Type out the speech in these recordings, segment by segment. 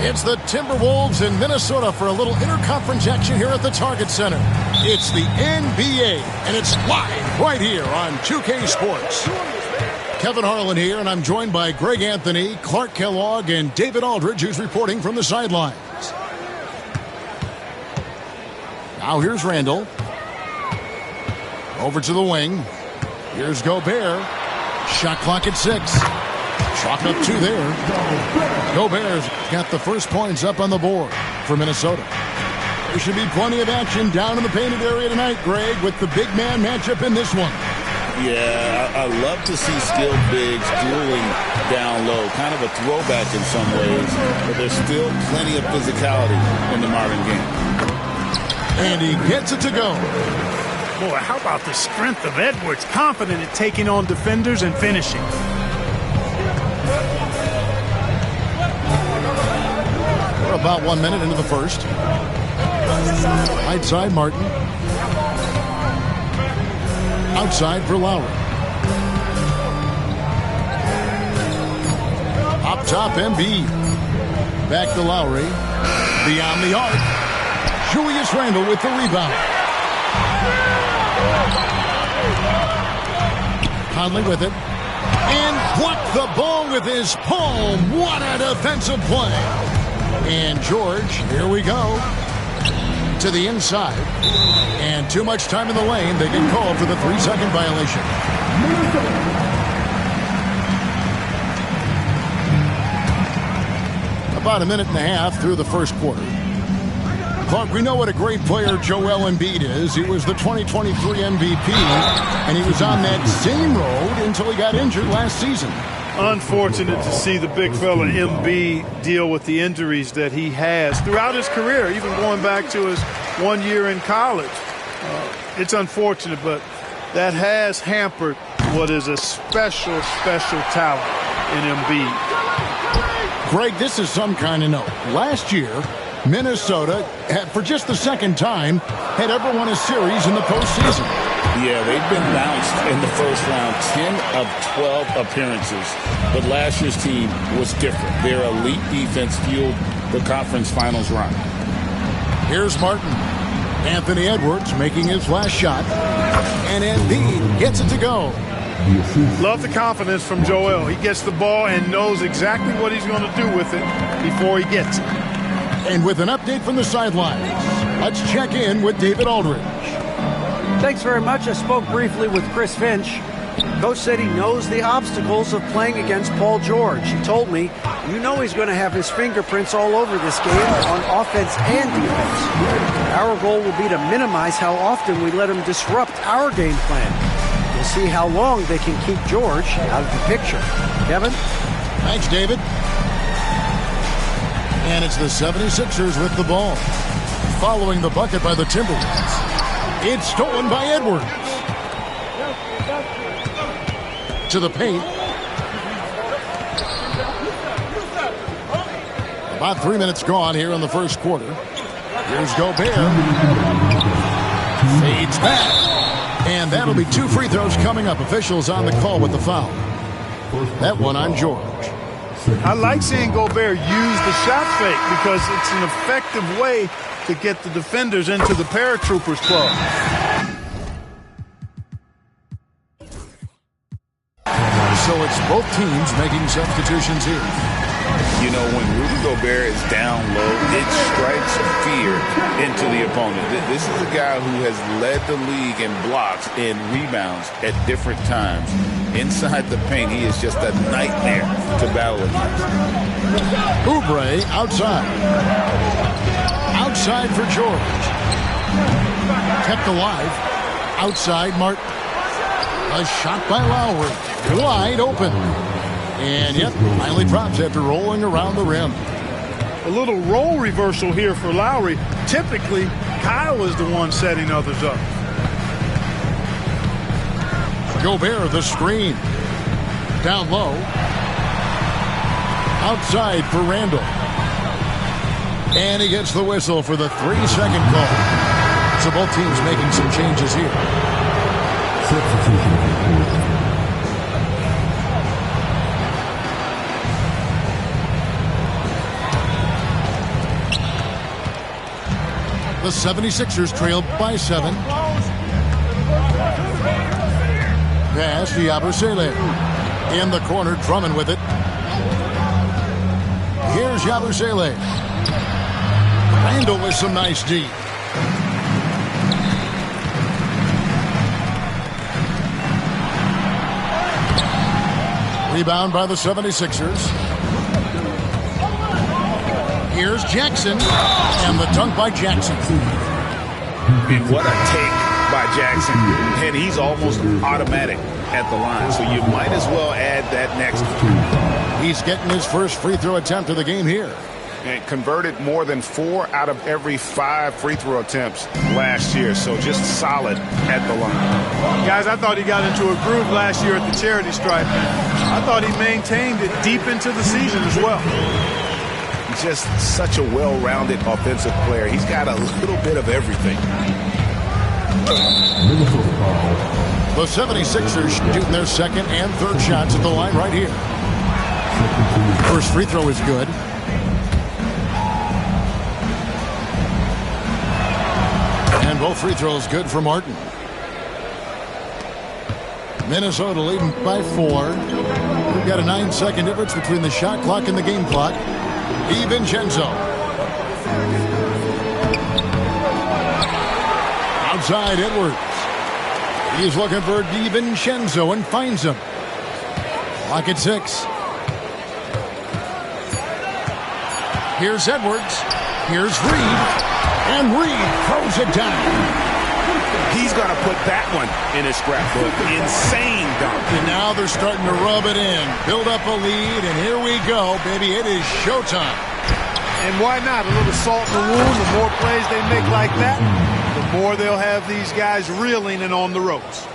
It's the Timberwolves in Minnesota for a little interconference action here at the Target Center. It's the NBA, and it's live right here on 2K Sports. Kevin Harlan here, and I'm joined by Greg Anthony, Clark Kellogg, and David Aldridge, who's reporting from the sidelines. Now here's Randall. Over to the wing. Here's Gobert. Shot clock at 6. Chalk up 2 there. Gobert's got the first points up on the board for Minnesota. There should be plenty of action down in the painted area tonight, Greg, with the big man matchup in this one. Yeah, I love to see skilled bigs dueling down low. Kind of a throwback in some ways, but there's still plenty of physicality in the modern game. And he gets it to go. Boy, how about the strength of Edwards? Confident at taking on defenders and finishing. We're about 1 minute into the first. Right side, Martin. Outside for Lowry. Up top, Embiid. Back to Lowry. Beyond the arc. Julius Randle with the rebound. Conley with it. And blocked the ball with his palm. What a defensive play. And George, here we go. To the inside. And too much time in the lane. They get called for the 3-second violation. About a minute and a half through the first quarter. Clark, we know what a great player Joel Embiid is. He was the 2023 MVP, and he was on that same road until he got injured last season. Unfortunate to see the big fella Embiid deal with the injuries that he has throughout his career, even going back to his 1 year in college. It's unfortunate, but that has hampered what is a special, special talent in Embiid. Greg, this is some kind of note. Last year, Minnesota, for just the second time, had ever won a series in the postseason. Yeah, they've been bounced in the first round, 10 of 12 appearances. But last year's team was different. Their elite defense fueled the conference finals run. Here's Martin. Anthony Edwards making his last shot. And Embiid gets it to go. Love the confidence from Joel. He gets the ball and knows exactly what he's going to do with it before he gets it. And with an update from the sidelines, let's check in with David Aldridge. Thanks very much. I spoke briefly with Chris Finch. Coach said he knows the obstacles of playing against Paul George. He told me, you know he's going to have his fingerprints all over this game on offense and defense. Our goal will be to minimize how often we let him disrupt our game plan. We'll see how long they can keep George out of the picture. Kevin? Thanks, David. And it's the 76ers with the ball. Following the bucket by the Timberwolves. It's stolen by Edwards. To the paint. About 3 minutes gone here in the first quarter. Here's Gobert. Fades back. And that'll be 2 free throws coming up. Officials on the call with the foul. That one on George. I like seeing Gobert use the shot fake because it's an effective way to get the defenders into the paratroopers club. So it's both teams making substitutions here. You know, when Rudy Gobert is down low, it strikes fear into the opponent. This is a guy who has led the league in blocks and rebounds at different times. Inside the paint, he is just a nightmare to battle against. Oubre outside. Outside for George. Kept alive. Outside Martin. A shot by Lowry. Wide open. And yep, finally drops after rolling around the rim. A little role reversal here for Lowry. Typically, Kyle is the one setting others up. Gobert, the screen. Down low. Outside for Randall. And he gets the whistle for the 3-second call. So both teams making some changes here. The 76ers trail by 7. Pass to Yabusele. In the corner, Drummond with it. Here's Yabusele. Randall with some nice D. Rebound by the 76ers. Here's Jackson. And the dunk by Jackson. And what a take by Jackson. And he's almost automatic at the line. So you might as well add that next one. He's getting his first free throw attempt of the game here. And converted more than 4 out of every 5 free throw attempts last year. So just solid at the line. Guys, I thought he got into a groove last year at the charity stripe. I thought he maintained it deep into the season as well. Just such a well-rounded offensive player. He's got a little bit of everything. The 76ers shooting their second and third shots at the line right here. First free throw is good. And both free throws good for Martin. Minnesota leading by 4. We've got a 9-second difference between the shot clock and the game clock. DiVincenzo. Outside Edwards. He's looking for DiVincenzo and finds him. Clock at 6. Here's Edwards. Here's Reed. And Reed throws it down. He's going to put that one in his scrapbook. Insane dunk. And now they're starting to rub it in. Build up a lead, and here we go, baby. It is showtime. And why not? A little salt in the wound. The more plays they make like that, the more they'll have these guys reeling and on the ropes.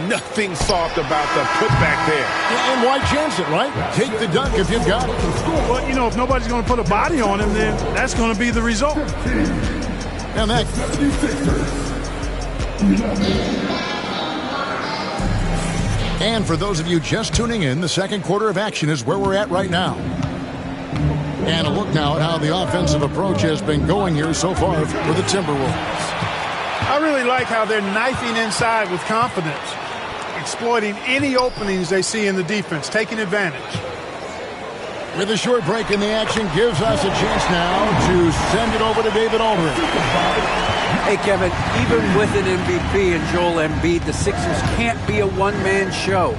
Nothing soft about the putback there. And why chance it, right? Take the dunk if you've got it. Well, you know, if nobody's going to put a body on him, then that's going to be the result. And that. And for those of you just tuning in, the second quarter of action is where we're at right now. And a look now at how the offensive approach has been going here so far for the Timberwolves. I really like how they're knifing inside with confidence, exploiting any openings they see in the defense, taking advantage. With a short break in the action, gives us a chance now to send it over to David Aldridge. Hey, Kevin, even with an MVP and Joel Embiid, the Sixers can't be a one-man show.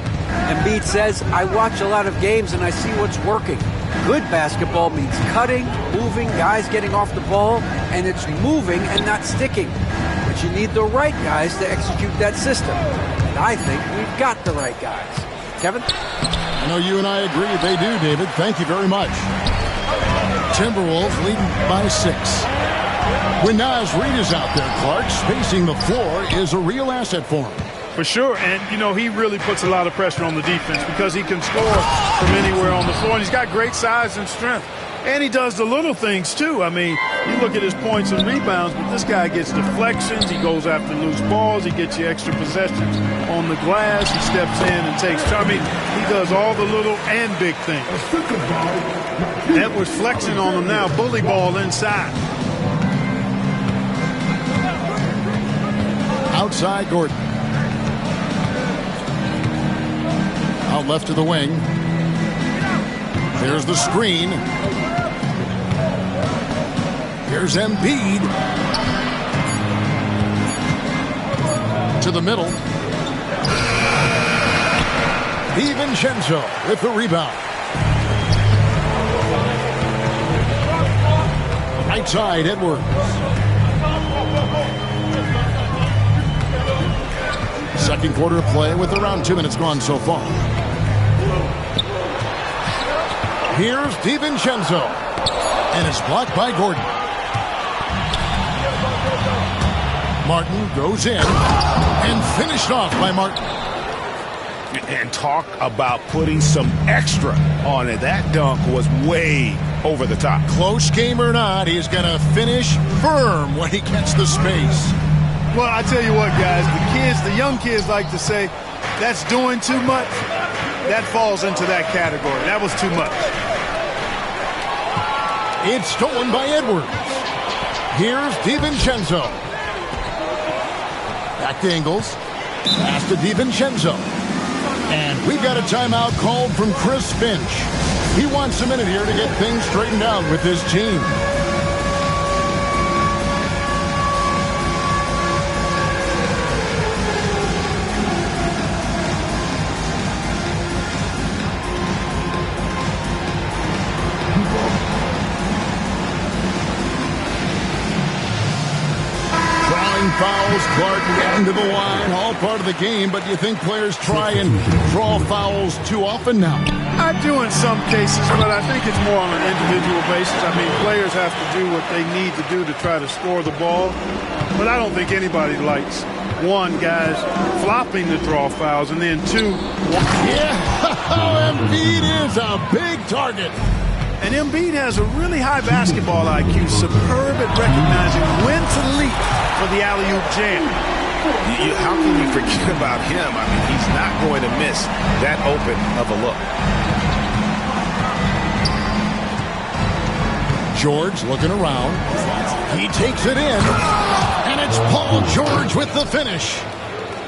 Embiid says, I watch a lot of games and I see what's working. Good basketball means cutting, moving, guys getting off the ball, and it's moving and not sticking. But you need the right guys to execute that system. And I think we've got the right guys. Kevin? I know you and I agree they do, David. Thank you very much. Timberwolves leading by 6. When Naz Reid is out there, Clark, spacing the floor is a real asset for him. For sure, and, you know, he really puts a lot of pressure on the defense because he can score from anywhere on the floor, and he's got great size and strength. And he does the little things, too. I mean, you look at his points and rebounds, but this guy gets deflections. He goes after loose balls. He gets you extra possessions on the glass. He steps in and takes time. I mean, he does all the little and big things. Edwards flexing on him now. Bully ball inside. Outside Gordon. Out left to the wing. There's the screen. Here's Embiid. To the middle. DiVincenzo with the rebound. Right side, Edwards. Second quarter of play with around 2 minutes gone so far. Here's DiVincenzo. And it's blocked by Gordon. Martin goes in and finished off by Martin. And talk about putting some extra on it. That dunk was way over the top. Close game or not, he's going to finish firm when he gets the space. Well, I tell you what, guys, the young kids like to say, that's doing too much. That falls into that category. That was too much. It's stolen by Edwards. Here's DiVincenzo. Back to Ingles. Pass to DiVincenzo. And we've got a timeout called from Chris Finch. He wants a minute here to get things straightened out with his team. Fouls, Clark getting to the line, all part of the game, but do you think players try and draw fouls too often now? I do in some cases, but I think it's more on an individual basis. I mean, players have to do what they need to do to try to score the ball, but I don't think anybody likes, one, guys flopping to draw fouls, and then two. Yeah, Embiid is a big target. And Embiid has a really high basketball IQ, superb at recognizing when to leap for the alley-oop jam. How can you forget about him? I mean, he's not going to miss that open of a look. George looking around. He takes it in, and it's Paul George with the finish.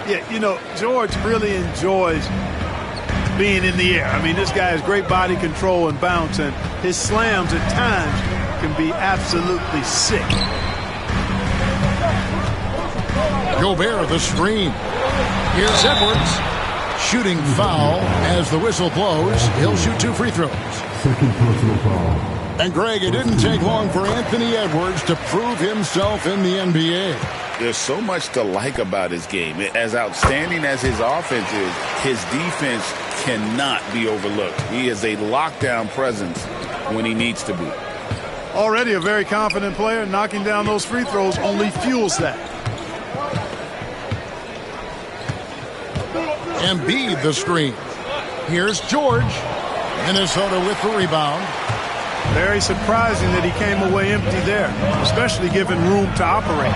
Yeah, you know, George really enjoys being in the air. I mean, this guy has great body control and bounce, and his slams at times can be absolutely sick. Gobert the screen. Here's Edwards. Shooting foul as the whistle blows. He'll shoot 2 free throws. Second personal foul. And Greg, it didn't take long for Anthony Edwards to prove himself in the NBA. There's so much to like about his game. As outstanding as his offense is, his defense cannot be overlooked. He is a lockdown presence when he needs to be. Already a very confident player. Knocking down those free throws only fuels that. Embiid the screen. Here's George. Minnesota with the rebound. Very surprising that he came away empty there, especially given room to operate.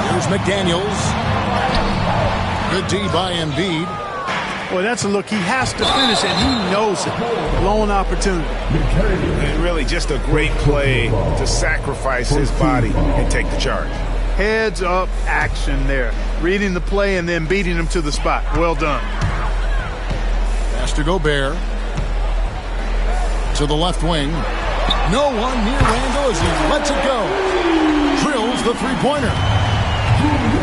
Here's McDaniels. Good D by Embiid. Boy, that's a look he has to finish, and he knows it. Blown opportunity. And really just a great play to sacrifice his body and take the charge. Heads up action there. Reading the play and then beating him to the spot. Well done. Pass to Gobert. To the left wing. No one near Randall as he lets it go. Drills the three-pointer.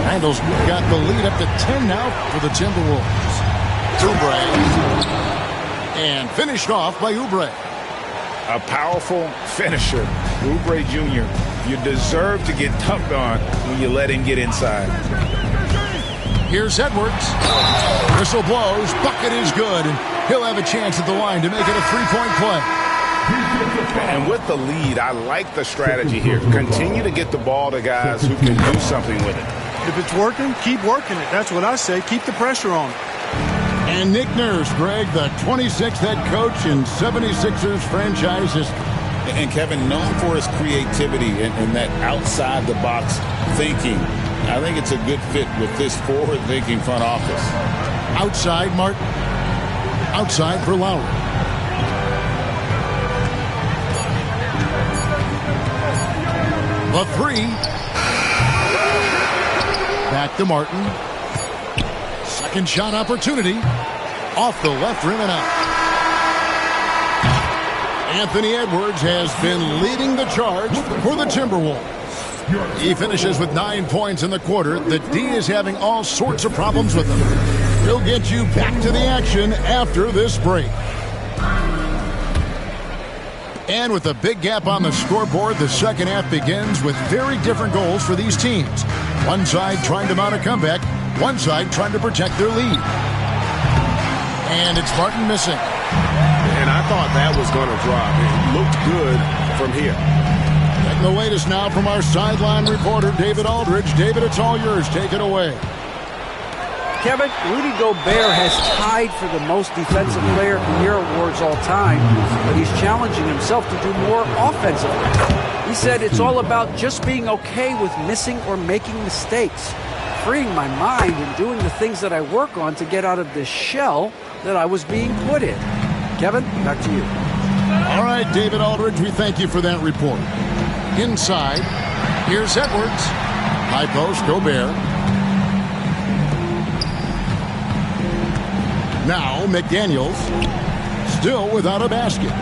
Randall's got the lead up to 10 now for the Timberwolves. Oubre. And finished off by Oubre. A powerful finisher. Oubre Jr. You deserve to get dunked on when you let him get inside. Here's Edwards. Whistle blows. Bucket is good. And he'll have a chance at the line to make it a three-point play. And with the lead, I like the strategy here. Continue to get the ball to guys who can do something with it. If it's working, keep working it. That's what I say. Keep the pressure on. And Nick Nurse, Greg, the 26th head coach in 76ers franchise history. And Kevin, known for his creativity and that outside-the-box thinking. I think it's a good fit with this forward-thinking front office. Outside, Martin. Outside for Lowry. The three. Back to Martin. Second shot opportunity. Off the left rim and out. Anthony Edwards has been leading the charge for the Timberwolves. He finishes with 9 points in the quarter. The D is having all sorts of problems with him. We'll get you back to the action after this break. And with a big gap on the scoreboard, the second half begins with very different goals for these teams. One side trying to mount a comeback, one side trying to protect their lead. And it's Martin missing. And I thought that was going to drop. It looked good from here. Getting the latest now from our sideline reporter, David Aldridge. David, it's all yours. Take it away. Kevin, Rudy Gobert has tied for the most defensive player of the year awards all time, but he's challenging himself to do more offensively. He said it's all about just being okay with missing or making mistakes, freeing my mind and doing the things that I work on to get out of this shell that I was being put in. Kevin, back to you. All right, David Aldridge, we thank you for that report. Inside, Here's Edwards. High post, Gobert. Now McDaniels. Still without a basket.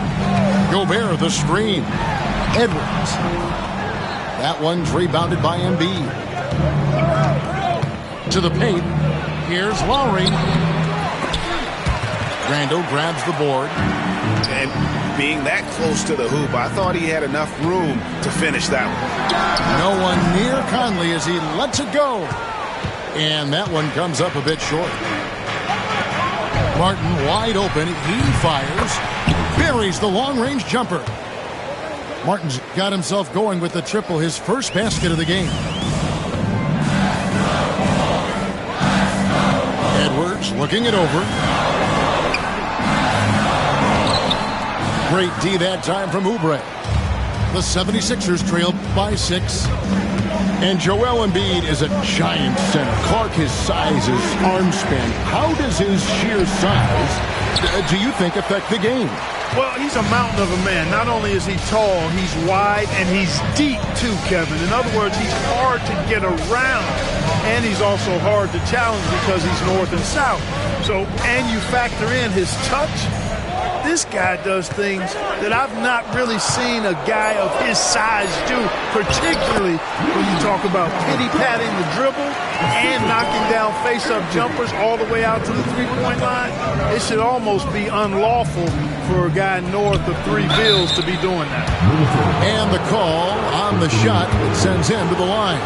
Gobert the screen. Edwards. That one's rebounded by Embiid. To the paint. Here's Lowry. Randall grabs the board. And being that close to the hoop, I thought he had enough room to finish that one. No one near Conley as he lets it go. And that one comes up a bit short. Martin wide open. He fires. Buries the long-range jumper. Martin's got himself going with the triple, his first basket of the game. Edwards looking it over. Great D that time from Oubre. The 76ers trailed by 6. And Joel Embiid is a giant center. Clark, his size, his arm span. How does his sheer size, do you think, affect the game? Well, he's a mountain of a man. Not only is he tall, he's wide, and he's deep too, Kevin. In other words, he's hard to get around, and he's also hard to challenge because he's north and south. So, and you factor in his touch. This guy does things that I've not really seen a guy of his size do, particularly when you talk about pity-patting the dribble and knocking down face-up jumpers all the way out to the three-point line. It should almost be unlawful for a guy north of 3 bills to be doing that. And the call on the shot that sends him to the line.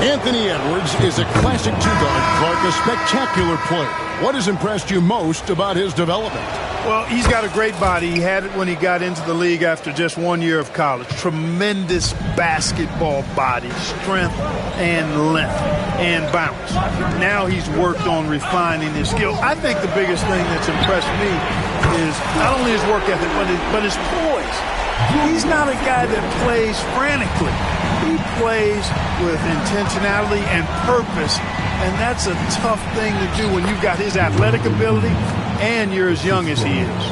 Anthony Edwards is a classic two-guard, Clark, a spectacular player. What has impressed you most about his development? Well, he's got a great body. He had it when he got into the league after just 1 year of college. Tremendous basketball body, strength and length and bounce. Now he's worked on refining his skill. I think the biggest thing that's impressed me is not only his work ethic, but his poise. He's not a guy that plays frantically. He plays with intentionality and purpose, and that's a tough thing to do when you've got his athletic ability and you're as young as he is.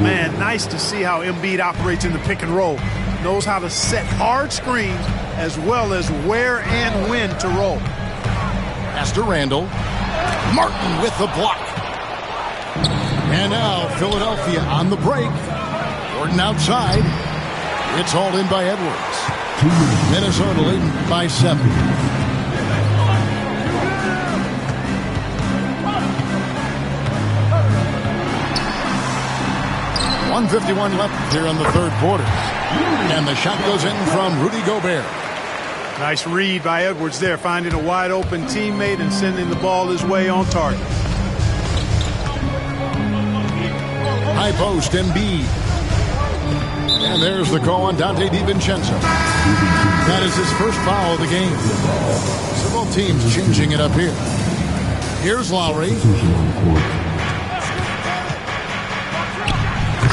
Man, nice to see how Embiid operates in the pick and roll. Knows how to set hard screens as well as where and when to roll. Pass to Randall. Martin with the block. And now Philadelphia on the break. Gordon outside. It's hauled in by Edwards. Minnesota leading by 7. 1:51 left here in the third quarter. And the shot goes in from Rudy Gobert. Nice read by Edwards there, finding a wide open teammate and sending the ball his way on target. High post, Embiid. And there's the call on Dante DiVincenzo. That is his first foul of the game. So both teams changing it up here. Here's Lowry.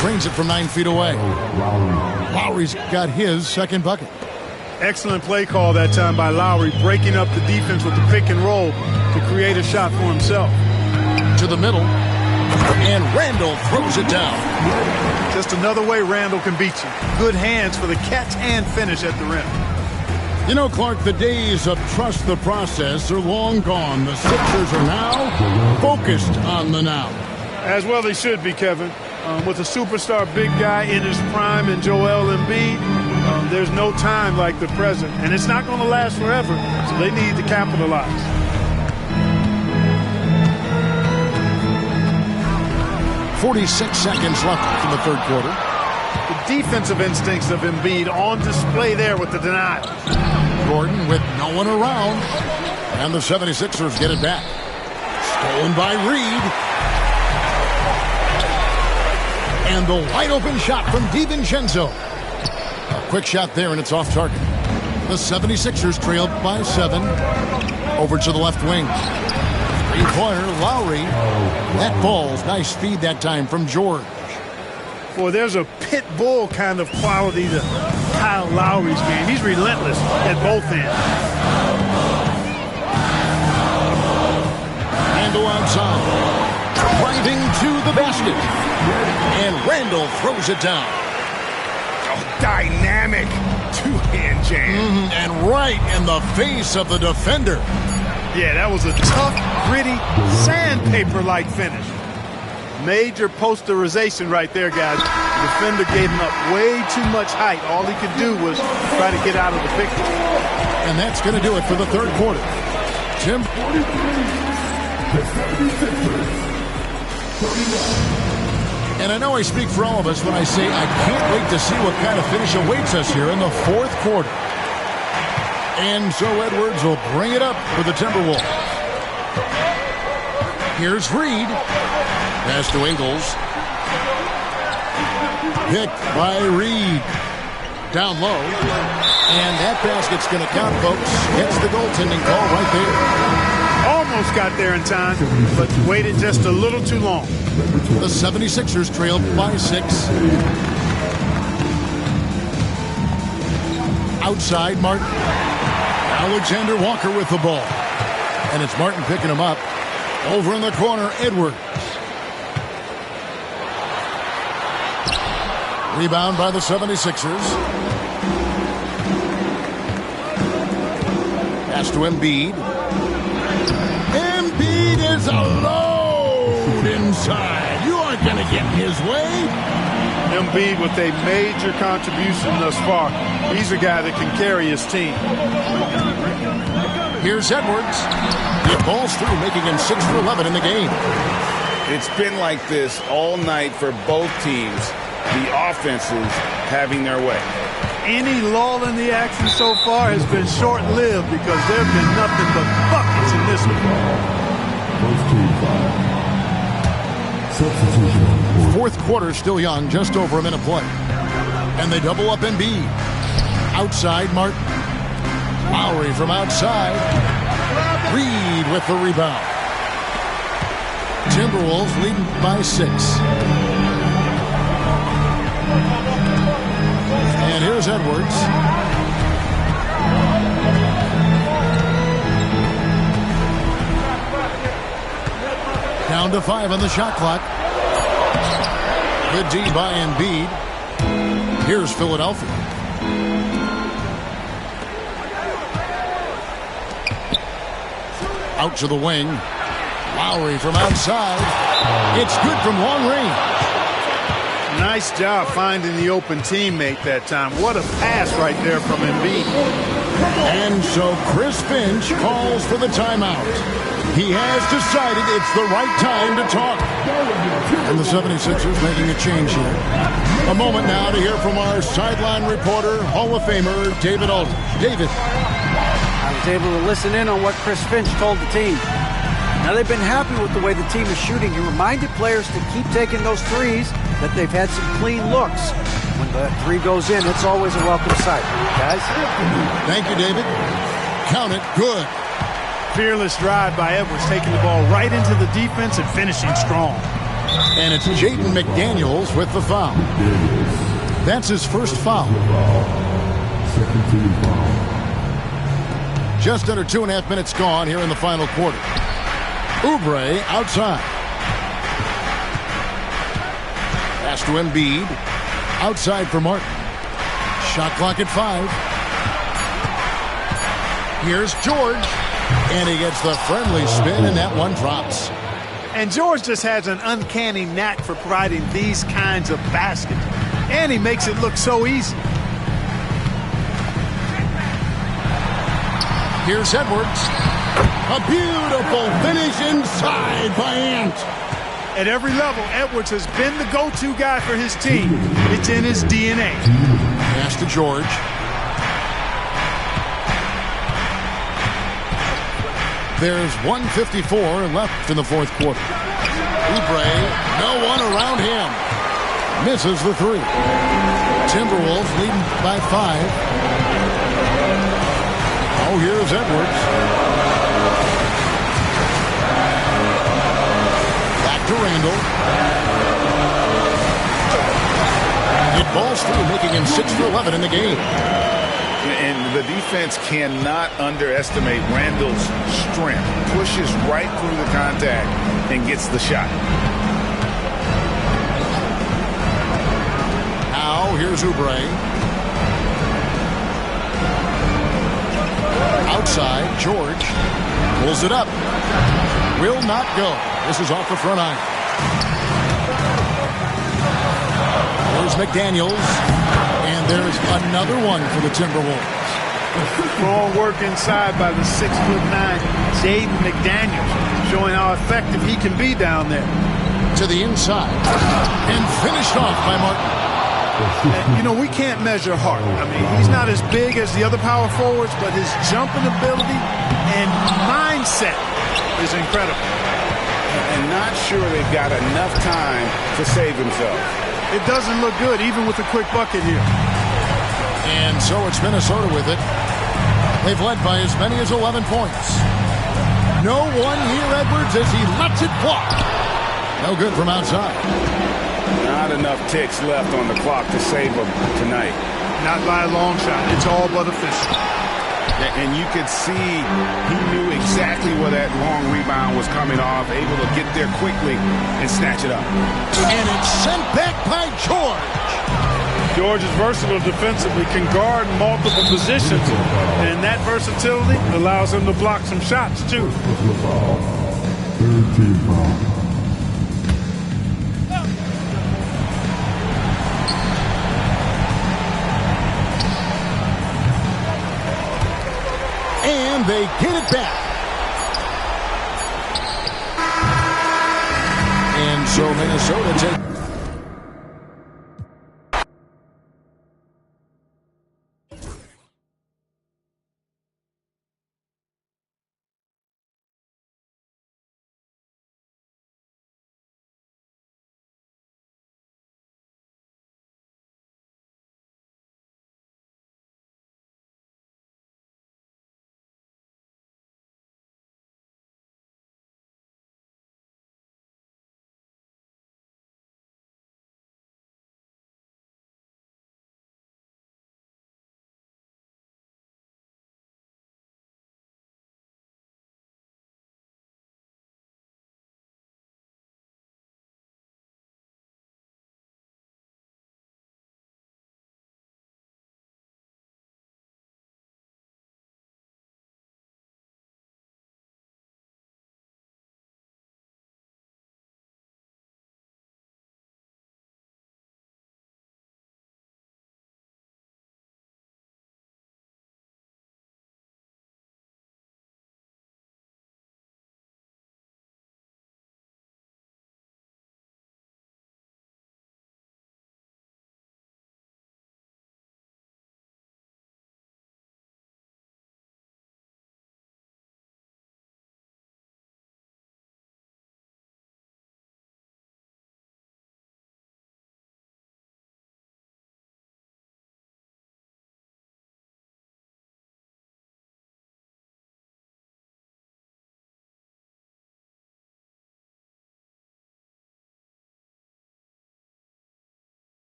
Trains it from 9 feet away. Lowry's got his second bucket. Excellent play call that time by Lowry, breaking up the defense with the pick and roll to create a shot for himself. To the middle. And Randall throws it down. Just another way Randall can beat you. Good hands for the catch and finish at the rim. You know, Clark, the days of trust the process are long gone. The Sixers are now focused on the now. As well they should be, Kevin. With a superstar big guy in his prime and Joel Embiid, there's no time like the present. And it's not going to last forever, so they need to capitalize. .46 seconds left in the third quarter. The defensive instincts of Embiid on display there with the denial. Gordon with no one around. And the 76ers get it back. Stolen by Reed. And the wide open shot from DiVincenzo. A quick shot there, and it's off target. The 76ers trailed by 7. Over to the left wing. Three-pointer, Lowry. That ball's nice feed that time from George. Boy, there's a pit bull kind of quality to Kyle Lowry's game. He's relentless at both ends. Randall outside. Driving to the basket. And Randall throws it down. Oh, Dynamic two-hand jam. And right in the face of the defender. Yeah, that was a tough, gritty, sandpaper-like finish. Major posterization right there, guys. The defender gave him up way too much height. All he could do was try to get out of the picture. And that's going to do it for the third quarter. Tim? And I know I speak for all of us when I say I can't wait to see what kind of finish awaits us here in the fourth quarter. And so Edwards will bring it up for the Timberwolves. Here's Reed. Pass to Ingles. Picked by Reed. Down low. And that basket's going to count, folks. Gets the goaltending call right there. Almost got there in time, but waited just a little too long. The 76ers trailed by 6. Outside, Martin. Alexander Walker with the ball. And it's Martin picking him up. Over in the corner, Edwards. Rebound by the 76ers. Pass to Embiid. Embiid is alone inside. You aren't going to get in his way. Embiid with a major contribution thus far. He's a guy that can carry his team. Here's Edwards. He balls through, making him 6 for 11 in the game. It's been like this all night for both teams. The offenses having their way. Any lull in the action so far has been short-lived because there have been nothing but buckets in this one. First team foul. Substitution on the court. Fourth quarter still young, just over a minute play. And they double up Embiid. Outside, Martin. Lowry from outside. Reed with the rebound. Timberwolves leading by 6. And here's Edwards. Down to 5 on the shot clock. Good D by Embiid. Here's Philadelphia. Out to the wing. Lowry from outside. It's good from long range. Nice job finding the open teammate that time. What a pass right there from Embiid. And so Chris Finch calls for the timeout. He has decided it's the right time to talk. And the 76ers making a change here. A moment now to hear from our sideline reporter, Hall of Famer David Aldridge. David. I was able to listen in on what Chris Finch told the team. Now they've been happy with the way the team is shooting. He reminded players to keep taking those threes, that they've had some clean looks. When the three goes in, it's always a welcome sight. Guys? Thank you, David. Count it. Good. Fearless drive by Edwards, taking the ball right into the defense and finishing strong. And it's Jaden McDaniels with the foul. That's his first foul. Second team foul. Just under 2.5 minutes gone here in the final quarter. Oubre outside. Pass to Embiid. Outside for Martin. Shot clock at 5. Here's George. And he gets the friendly spin, and that one drops. And George just has an uncanny knack for providing these kinds of baskets. And he makes it look so easy. Here's Edwards. A beautiful finish inside by Ant. At every level, Edwards has been the go-to guy for his team. It's in his DNA. Pass to George. There's 1:54 left in the fourth quarter. Oubre, no one around him. Misses the 3. Timberwolves leading by 5. Oh, here's Edwards. Back to Randall. It balls through, making him 6 for 11 in the game. And the defense cannot underestimate Randall's strength. Pushes right through the contact and gets the shot. Now, here's Oubre. Outside, George pulls it up. Will not go. This is off the front iron. There's McDaniels. And there's another one for the Timberwolves. Strong work inside by the 6'9" Jaden McDaniels, showing how effective he can be down there. To the inside. And finished off by Martin. And, you know, we can't measure heart. I mean, he's not as big as the other power forwards, but his jumping ability and mindset is incredible. And not sure they've got enough time to save themselves. It doesn't look good, even with a quick bucket here. And so it's Minnesota with it. They've led by as many as 11 points. No one near Edwards as he lets it fly. No good from outside. Not enough ticks left on the clock to save them tonight. Not by a long shot. It's all but official. And you could see he knew exactly where that long rebound was coming off, able to get there quickly and snatch it up. And it's sent back by George. George is versatile defensively, can guard multiple positions, and that versatility allows him to block some shots, too. Third team foul. And they get it back. And so Minnesota takes.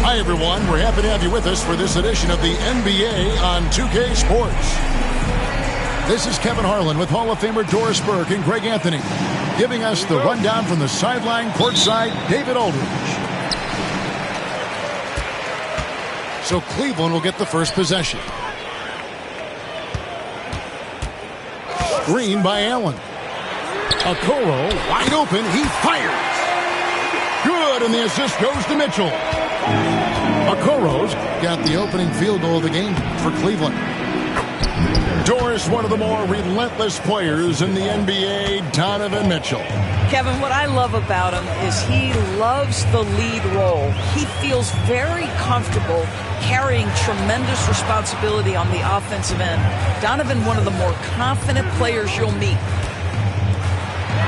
Hi, everyone. We're happy to have you with us for this edition of the NBA on 2K Sports. This is Kevin Harlan with Hall of Famer Doris Burke and Greg Anthony, giving us the rundown from the sideline courtside, David Aldridge. So Cleveland will get the first possession. Green by Allen. Okoro wide open. He fires. Good, and the assist goes to Mitchell. Okoro's got the opening field goal of the game for Cleveland. Doris, one of the more relentless players in the NBA, Donovan Mitchell. Kevin, what I love about him is he loves the lead role. He feels very comfortable carrying tremendous responsibility on the offensive end. Donovan, one of the more confident players you'll meet.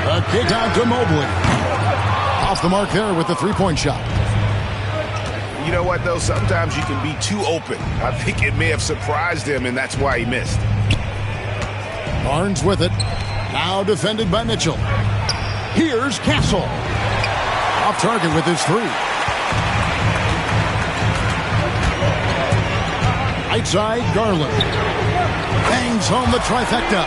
A kick out to Mobley. Off the mark there with the three-point shot. You know what, though? Sometimes you can be too open. I think it may have surprised him, and that's why he missed. Barnes with it. Now defended by Mitchell. Here's Castle. Off target with his three. Right side, Garland. Bangs home the trifecta.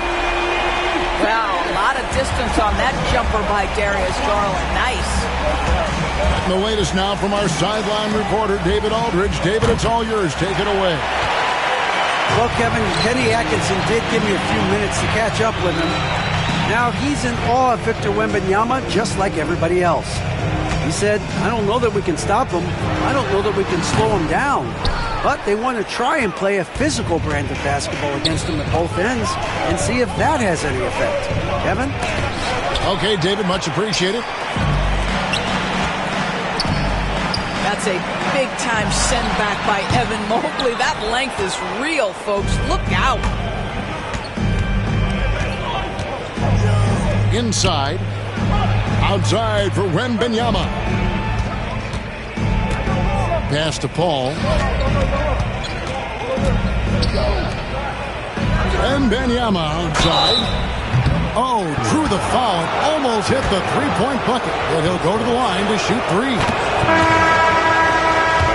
Wow, a lot of distance on that jumper by Darius Garland. Nice. The latest now from our sideline reporter, David Aldridge. David, it's all yours. Take it away. Well, Kevin, Kenny Atkinson did give me a few minutes to catch up with him. Now he's in awe of Victor Wembanyama, just like everybody else. He said, I don't know that we can stop him. I don't know that we can slow him down. But they want to try and play a physical brand of basketball against him at both ends and see if that has any effect. Kevin? Okay, David, much appreciated. That's a big-time send back by Evan Mobley. That length is real, folks. Look out. Inside. Outside for Wembanyama. Pass to Paul. Wembanyama outside. Oh, drew the foul and almost hit the three-point bucket. But he'll go to the line to shoot three.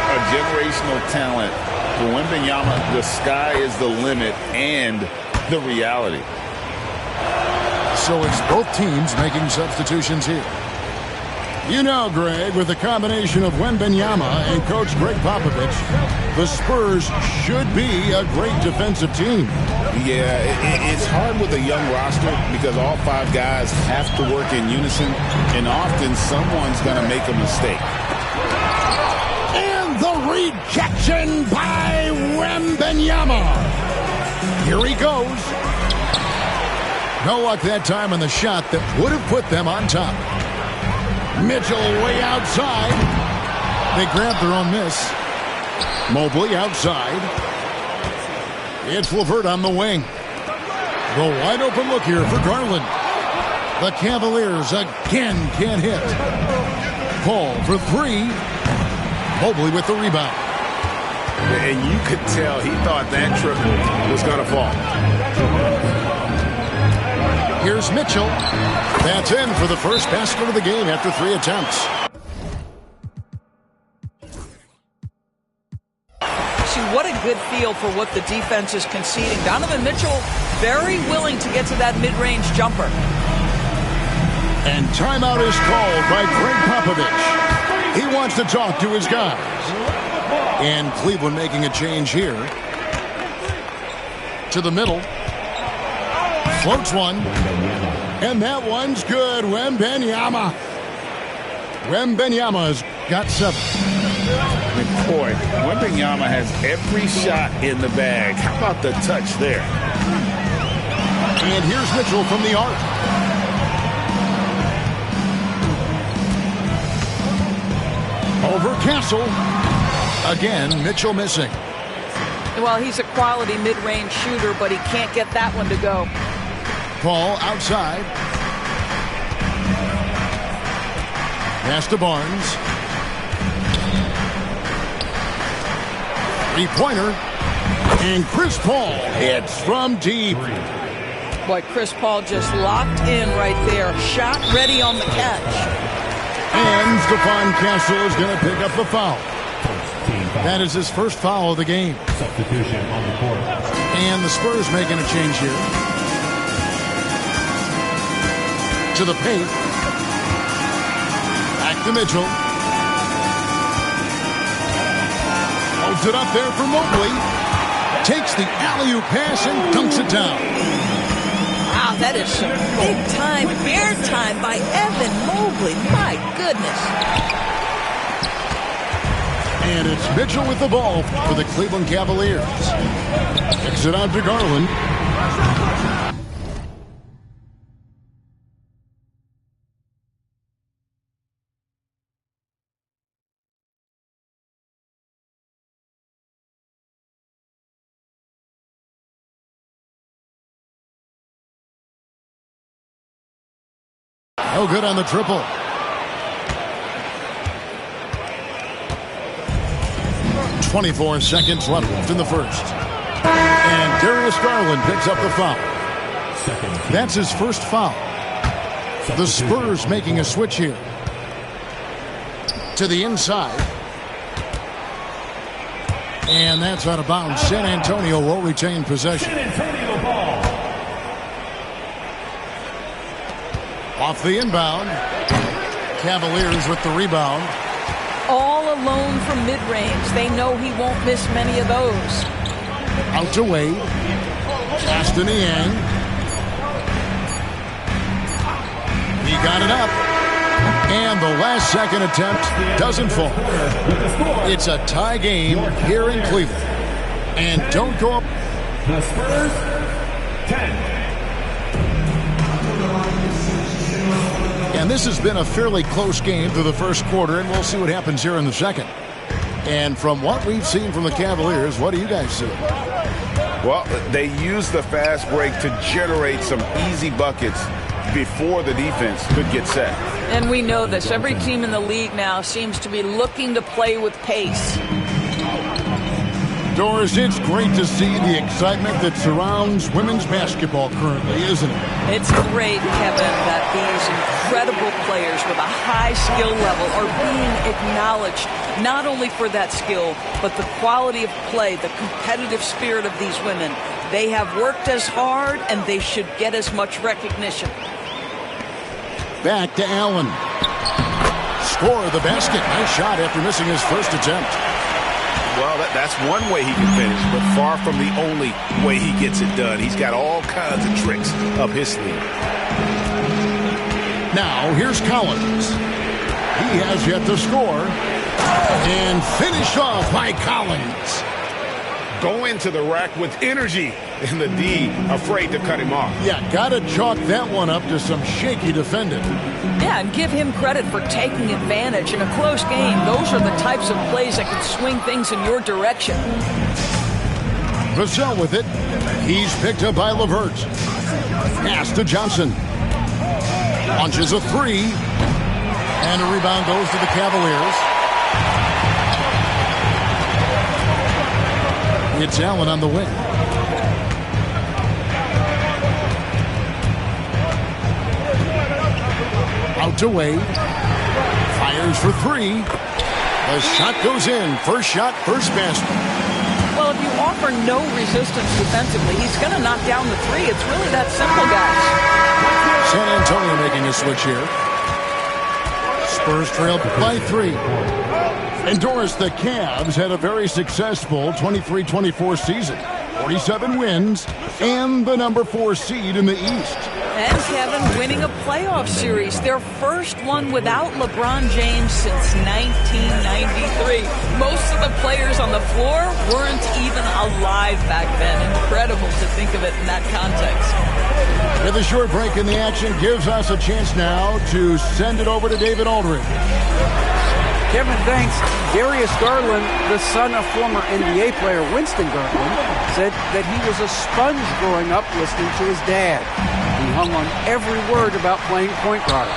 A generational talent. For Wembanyama, the sky is the limit and the reality. So it's both teams making substitutions here. You know, Greg, with the combination of Wembanyama and Coach Greg Popovich, the Spurs should be a great defensive team. Yeah, it's hard with a young roster because all five guys have to work in unison, and often someone's going to make a mistake. And the rejection by Wembanyama. Here he goes. No luck that time on the shot that would have put them on top. Mitchell way outside. They grabbed their own miss. Mobley outside. It's LeVert on the wing. The wide open look here for Garland. The Cavaliers again can't hit. Paul for three. Mobley with the rebound. And you could tell he thought that triple was going to fall. Here's Mitchell. That's in for the first basket of the game after 3 attempts. See, what a good feel for what the defense is conceding. Donovan Mitchell very willing to get to that mid-range jumper. And timeout is called by Greg Popovich. He wants to talk to his guys. And Cleveland making a change here. To the middle. Floats one. And that one's good. Wembanyama. Wembanyama's got 7. Boy, Wembanyama has every shot in the bag. How about the touch there? And here's Mitchell from the arc. Over Castle. Again, Mitchell missing. Well, he's a quality mid-range shooter, but he can't get that one to go. Paul outside. Pass to Barnes. Three-pointer. And Chris Paul hits from deep. Boy, Chris Paul just locked in right there. Shot ready on the catch. And Stephon Castle is going to pick up the foul. That is his first foul of the game. Substitution on the court. And the Spurs making a change here. To the paint. Back to Mitchell. Holds it up there for Mobley. Takes the alley-oop pass and dunks it down. Wow, that is some big-time airtime by Evan Mobley. My goodness. And it's Mitchell with the ball for the Cleveland Cavaliers. Kicks it out to Garland. No good on the triple. .24 seconds left in the first. And Darius Garland picks up the foul. That's his first foul. The Spurs making a switch here. To the inside. And that's out of bounds. San Antonio will retain possession. Off the inbound. Cavaliers with the rebound. All alone from mid-range. They know he won't miss many of those. Out to Wade. Pass to Niang. He got it up. And the last second attempt doesn't fall. It's a tie game here in Cleveland. And don't go up. The Spurs, 10. And this has been a fairly close game through the first quarter, and we'll see what happens here in the second. And from what we've seen from the Cavaliers, what do you guys see? Well, they used the fast break to generate some easy buckets before the defense could get set. And we know this. Every team in the league now seems to be looking to play with pace. Doris, it's great to see the excitement that surrounds women's basketball currently, isn't it? It's great, Kevin, that these incredible players with a high skill level are being acknowledged, not only for that skill, but the quality of play, the competitive spirit of these women. They have worked as hard, and they should get as much recognition. Back to Allen. Score the basket. Nice shot after missing his first attempt. Well, that's one way he can finish, but far from the only way he gets it done. He's got all kinds of tricks up his sleeve. Now, here's Collins. He has yet to score. And finished off by Collins. Go into the rack with energy, and the D afraid to cut him off. Yeah, got to chalk that one up to some shaky defending. Yeah, and give him credit for taking advantage in a close game. Those are the types of plays that can swing things in your direction. Vassell with it. He's picked up by LeVert. Pass to Johnson. Launches a three. And a rebound goes to the Cavaliers. It's Allen on the wing. Out to Wade. Fires for three. The shot goes in. First shot, first basket. Well, if you offer no resistance defensively, he's going to knock down the three. It's really that simple, guys. San Antonio making a switch here. Spurs trail by three. And Doris, the Cavs had a very successful 23-24 season. 47 wins and the number 4 seed in the East. And Kevin winning a playoff series, their first one without LeBron James since 1993. Most of the players on the floor weren't even alive back then. Incredible to think of it in that context. With a short break in the action gives us a chance now to send it over to David Aldridge. Kevin, thanks. Darius Garland, the son of former NBA player Winston Garland, said that he was a sponge growing up listening to his dad. He hung on every word about playing point guard.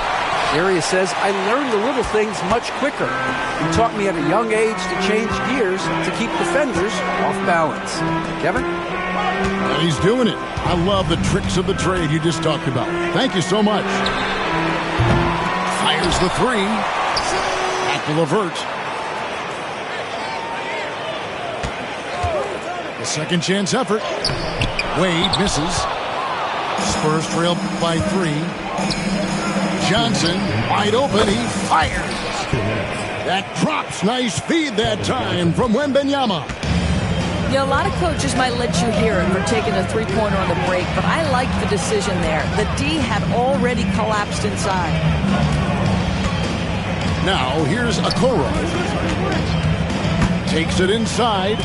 Darius says, I learned the little things much quicker. He taught me at a young age to change gears to keep defenders off balance. Kevin? He's doing it. I love the tricks of the trade you just talked about. Thank you so much. Fires the three. Back to LeVert. The second chance effort. Wade misses. Spurs trail by three. Johnson wide open. He fires. That drops. Nice feed that time from Wembanyama. Yeah, a lot of coaches might let you hear it for taking a three-pointer on the break, but I like the decision there. The D had already collapsed inside. Now, here's Okoro. Takes it inside.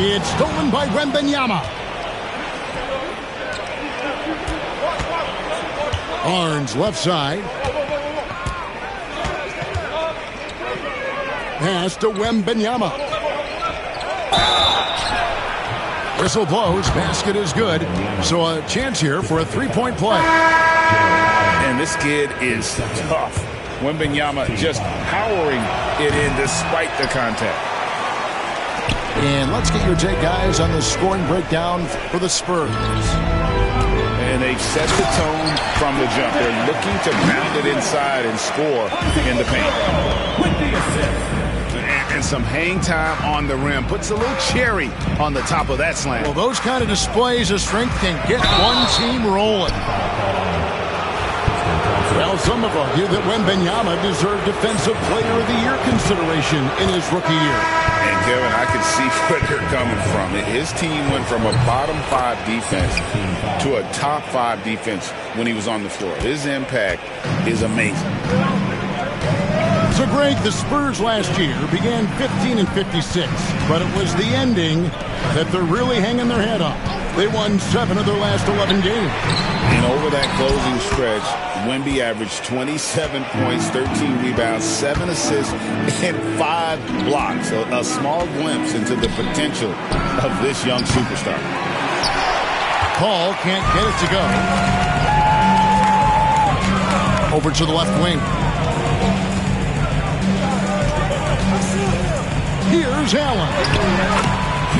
It's stolen by Wembanyama. Barnes left side. Pass to Wembanyama. Whistle blows. Basket is good. So a chance here for a three-point play. And this kid is tough. Wembanyama just powering it in despite the contact. And let's get your take, guys, on the scoring breakdown for the Spurs. And they've set the tone from the jump. They're looking to pound it inside and score in the paint. And and some hang time on the rim. Puts a little cherry on the top of that slam. Well, those kind of displays of strength can get one team rolling. Well, some have argued that Wembanyama deserved Defensive Player of the Year consideration in his rookie year. And, Kevin, I can see where they're coming from. His team went from a bottom 5 defense to a top 5 defense when he was on the floor. His impact is amazing. So, Greg, the Spurs last year began 15-56, but it was the ending that they're really hanging their head on. They won 7 of their last 11 games. And over that closing stretch, Wemby averaged 27 points, 13 rebounds, 7 assists, and 5 blocks. A small glimpse into the potential of this young superstar. Paul can't get it to go. Over to the left wing. Here's Allen.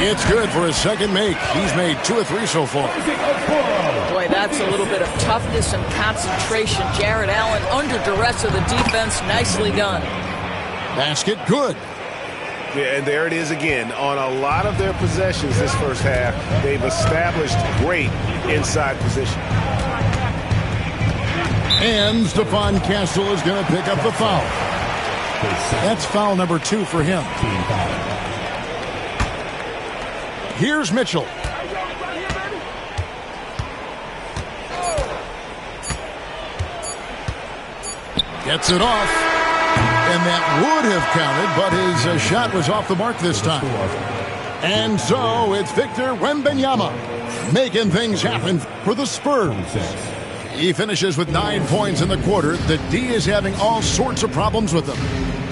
It's good for his second make. He's made 2 or 3 so far. Boy, that's a little bit of toughness and concentration. Jared Allen under duress of the defense. Nicely done. Basket good. Yeah, and there it is again. On a lot of their possessions this first half, they've established great inside position. And Stephon Castle is going to pick up the foul. That's foul number 2 for him. Here's Mitchell. Gets it off. And that would have counted, but his shot was off the mark this time. And so it's Victor Wembanyama making things happen for the Spurs. He finishes with 9 points in the quarter. The D is having all sorts of problems with them.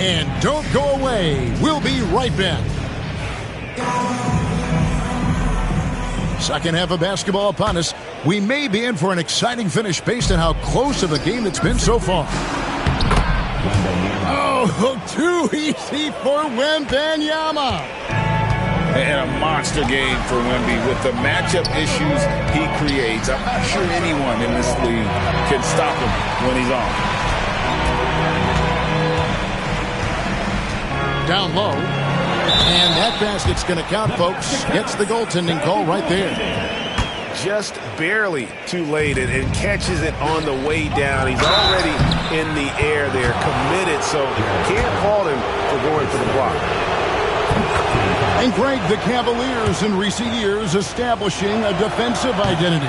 And don't go away. We'll be right back. Second half of basketball upon us. We may be in for an exciting finish based on how close of a game it's been so far. Oh, too easy for Wembanyama. And a monster game for Wemby with the matchup issues he creates. I'm not sure anyone in this league can stop him when he's on. Down low. And that basket's going to count, folks. Gets the goaltending call right there. Just barely too late and catches it on the way down. He's already in the air there, committed, so can't fault him for going for the block. And Greg, the Cavaliers in recent years establishing a defensive identity.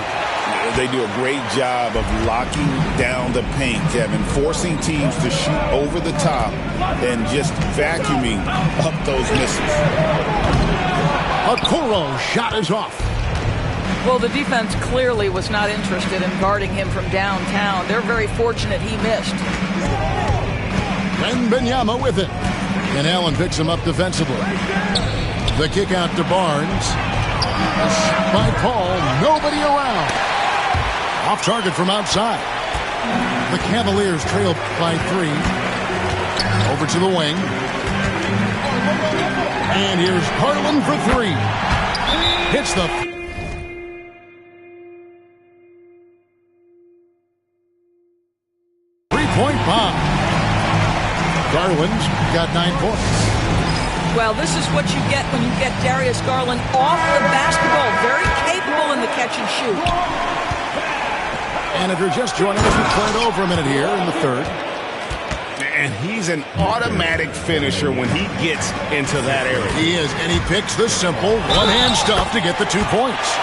They do a great job of locking down the paint, Kevin, forcing teams to shoot over the top and just vacuuming up those misses. Okoro's shot is off. Well, the defense clearly was not interested in guarding him from downtown. They're very fortunate he missed. Wembanyama with it. And Allen picks him up defensively. The kick out to Barnes. A shot by Paul. Nobody around. Off target from outside. The Cavaliers trail by 3. Over to the wing. And here's Garland for 3. Hits the 3-point bomb. Garland's got 9 points. Well, this is what you get when you get Darius Garland off the basketball. Very capable in the catch and shoot. And if you're just joining us, we've played over a minute here in the third. And he's an automatic finisher when he gets into that area. He is, and he picks the simple one-hand stuff to get the 2 points.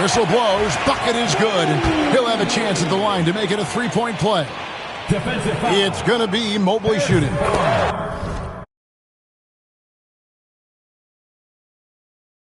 Whistle blows, bucket is good. He'll have a chance at the line to make it a 3-point play. It's going to be Mobley shooting.